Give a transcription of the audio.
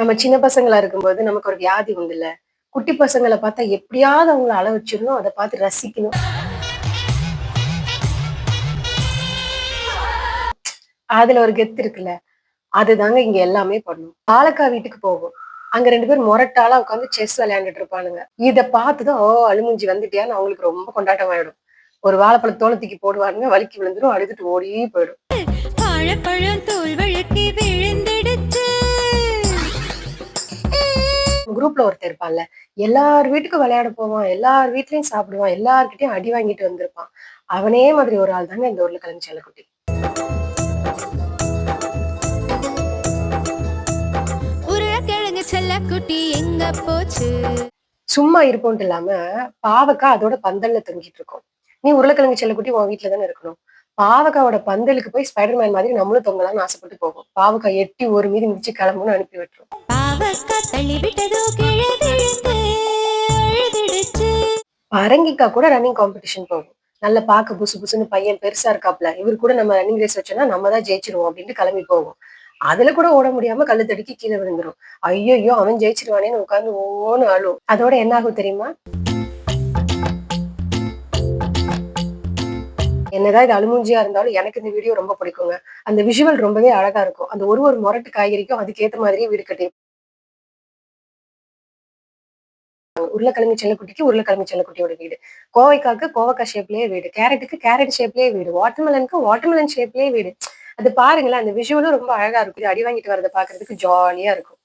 நம்ம சின்ன பசங்களா இருக்கும்போது நமக்கு ஒரு வியாதி உண்டுல்ல. குட்டி பசங்கள பார்த்தா எப்படியாவது அவங்கள அழ வச்சிரணும். அத பார்த்து ரசிக்கணும். அதுல ஒரு கெத்து இருக்குல்ல. அதுதாங்க இங்க எல்லாமே பண்ணும். ஆலக்கா வீட்டுக்கு போகும். அங்க 2 பேரும் மொரட்டாளா உட்கார்ந்து செஸ் விளையாண்டுட்டு இருப்பானுங்க. இத பார்த்துதான், "ஓ! அழுமூஞ்சி வந்துட்டியான்னு" அவங்களுக்கு ரொம்ப கொண்டாட்டம் ஆயிடும். ஒரு வாழைப்பழம் தோல தூக்கி போடுவானுங்க, வழுக்கி விழுந்துரும், அழுதுட்டு ஓடி போயிடும். வாழைப்பழம் தோல் வழுக்கி விழுந்திடுச்சு. குரூப்ல ஒருத்தன் இருப்பான்ல. எல்லார் வீட்டுக்கும் விளையாட போவான். எல்லார் வீட்லயும் சாப்பிடுவான். எல்லார்கிட்டயும் அடி வாங்கிட்டு வந்திருப்பான். அவனே மாதிரி ஒரு ஆள் தாங்க இந்த உருளைக்கிழங்கு செல்லக்குட்டி. உருளைக்கிழங்கு செல்லக்குட்டி எங்க போச்சு? சும்மா இருப்போன்ட்டு இல்லாம, பாவக்கா அதோட பந்தல்ல தொங்கிட்டு இருக்கும். நீ உருளைக்கிழங்கு செல்லக்குட்டி உன் வீட்ல தானே இருக்கணும். பாவக்காவோட பந்தலுக்கு போய் ஸ்பைடர்மேன் மாதிரி நம்மளும் தொங்கலாம்னு ஆசைப்பட்டு போகும். பாவக்கா எட்டி ஒரு மீதி மிதிச்சு கிளம்புன்னு அனுப்பி விட்டுரும். பாவக்கா தள்ளி விட்டதோ கீழே விழுந்து அழுதுடுச்சு. பரங்கிக்கா கூட ரன்னிங் காம்படிஷன் போகும். நல்லா பார்க்க புசு புசுன்னு பையன் பெருசா இருக்காப்ல. இவரு கூட நம்ம ரன்னிங் ரேஸ் வச்சோம்னா நம்ம தான் ஜெயிச்சுருவோம் அப்டின்ட்டு கிளம்பி போகும். அதுல கூட ஓட முடியாம கல்லு தடுக்கி கீழ விழுந்துரும். ஐய்யய்யோ! அவன் ஜெயிச்சுருவானேன்னு உட்கார்ந்து ஓன்னு அழும். அதோட என்ன ஆகும் தெரியுமா? என்னதான் இது அழுமூஞ்சியா இருந்தாலும் எனக்கு இந்த வீடியோ ரொம்ப பிடிக்குங்க. அந்த விஷுவல் ரொம்பவே அழகா இருக்கும். அந்த ஒரு மொரட்டு காய்கறிக்கும் அதுக்கேத்த மாதிரியே வீடு கட்டி உருளைக்கிழங்கு செல்லக்குட்டிக்கு உருளைக்கிழங்கு செல்லக்குட்டியோட வீடு. கோவைக்காக்கு கோவக்கா ஷேப்லயே வீடு. கேரட்டுக்கு கேரட் ஷேப்லயே வீடு. வாட்டர்மெலனுக்கு வாட்டர்மெலன் ஷேப்லயே வீடு. அது பாருங்களேன், அந்த விஷுவலும் ரொம்ப அழகா இருக்கும். இது அடி வாங்கிட்டு வரத பார்க்கறதுக்கு ஜாலியா இருக்கும்.